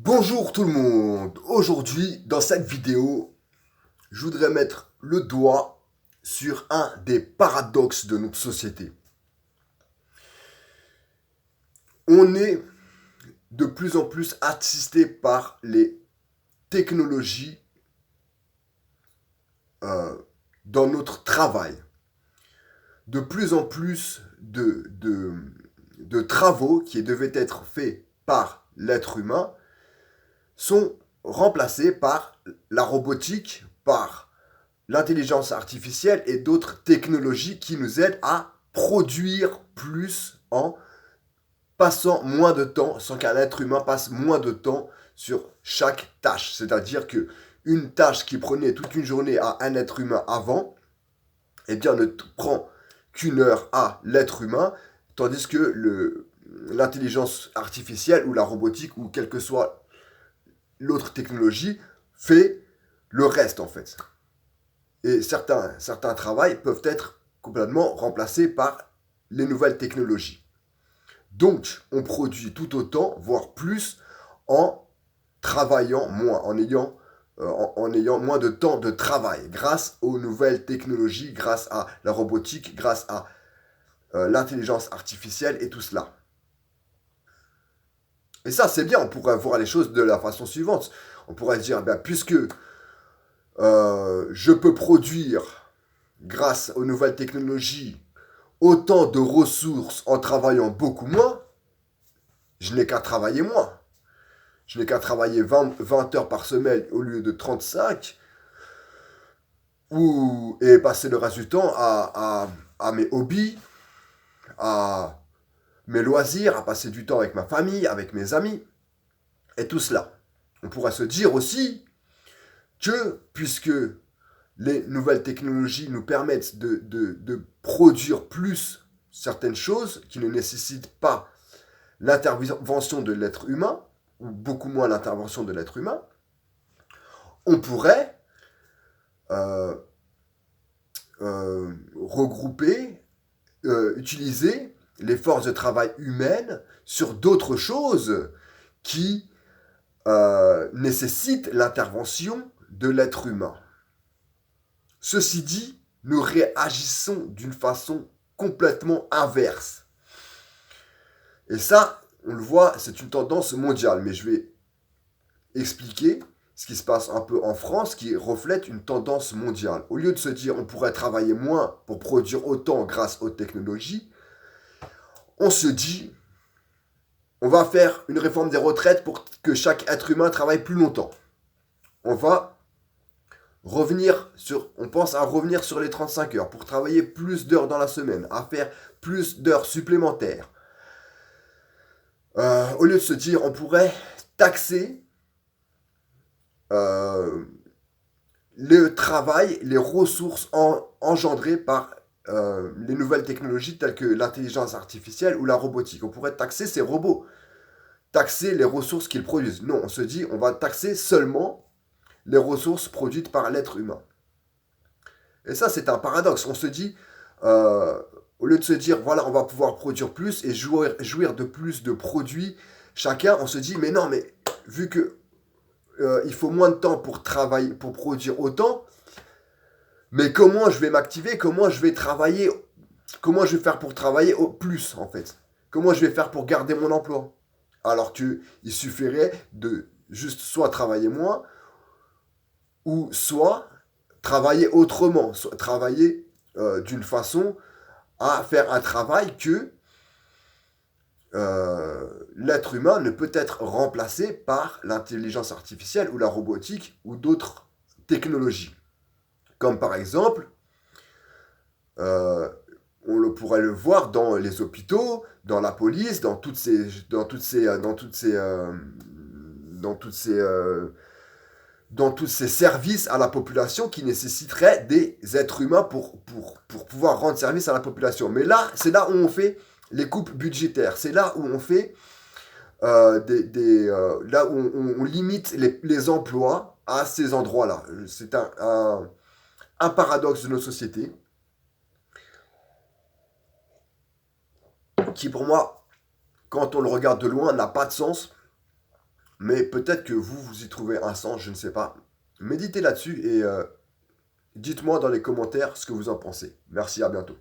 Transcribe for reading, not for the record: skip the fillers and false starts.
Bonjour tout le monde. Aujourd'hui, dans cette vidéo, je voudrais mettre le doigt sur un des paradoxes de notre société. On est de plus en plus assisté par les technologies euh, dans notre travail. De plus en plus de travaux qui devaient être faits par l'être humain sont remplacés par la robotique, par l'intelligence artificielle et d'autres technologies qui nous aident à produire plus en passant moins de temps, sans qu'un être humain passe moins de temps sur chaque tâche. C'est-à-dire que une tâche qui prenait toute une journée à un être humain avant, eh bien ne prend qu'une heure à l'être humain, tandis que l'intelligence artificielle ou la robotique ou quelle que soit l'autre technologie fait le reste en fait. Et certains travails peuvent être complètement remplacés par les nouvelles technologies. Donc, on produit tout autant, voire plus, en travaillant moins, en ayant moins de temps de travail, grâce aux nouvelles technologies, grâce à la robotique, grâce à l'intelligence artificielle et tout cela. Et ça, c'est bien, on pourrait voir les choses de la façon suivante. On pourrait dire, ben, puisque je peux produire, grâce aux nouvelles technologies, autant de ressources en travaillant beaucoup moins, je n'ai qu'à travailler moins. Je n'ai qu'à travailler 20 heures par semaine au lieu de 35 et passer le reste du temps à mes hobbies, à mes loisirs, à passer du temps avec ma famille, avec mes amis et tout cela. On pourrait se dire aussi que puisque les nouvelles technologies nous permettent de produire plus certaines choses qui ne nécessitent pas l'intervention de l'être humain, ou beaucoup moins l'intervention de l'être humain, on pourrait euh, regrouper, utiliser les forces de travail humaines sur d'autres choses qui nécessitent l'intervention de l'être humain. Ceci dit, nous réagissons d'une façon complètement inverse. Et ça, on le voit, c'est une tendance mondiale. Mais je vais expliquer ce qui se passe un peu en France qui reflète une tendance mondiale. Au lieu de se dire on pourrait travailler moins pour produire autant grâce aux technologies, on se dit on va faire une réforme des retraites pour que chaque être humain travaille plus longtemps. On va on pense à revenir sur les 35 heures pour travailler plus d'heures dans la semaine, à faire plus d'heures supplémentaires. Au lieu de se dire on pourrait taxer euh, le travail, les ressources engendrées par les nouvelles technologies telles que l'intelligence artificielle ou la robotique. On pourrait taxer ces robots, taxer les ressources qu'ils produisent. Non, on se dit on va taxer seulement les ressources produites par l'être humain. Et ça, c'est un paradoxe. On se dit, au lieu de se dire, voilà, on va pouvoir produire plus et jouir de plus de produits chacun, on se dit, mais non, mais vu que il faut moins de temps pour travailler, pour produire autant, mais comment je vais m'activer, comment je vais travailler, comment je vais faire pour travailler au plus, en fait. Comment je vais faire pour garder mon emploi. Alors qu'il suffirait de juste soit travailler moins, ou soit travailler autrement, soit travailler d'une façon à faire un travail que l'être humain ne peut être remplacé par l'intelligence artificielle ou la robotique ou d'autres technologies. Comme par exemple, euh, pourrait le voir dans les hôpitaux, dans la police, dans tous ces services à la population qui nécessiteraient des êtres humains pour pouvoir rendre service à la population. Mais là, c'est là où on fait les coupes budgétaires. C'est là où on fait là où on limite les emplois à ces endroits-là. C'est un paradoxe de nos sociétés qui, pour moi, quand on le regarde de loin, n'a pas de sens. Mais peut-être que vous y trouvez un sens, je ne sais pas. Méditez là-dessus et dites-moi dans les commentaires ce que vous en pensez. Merci, à bientôt.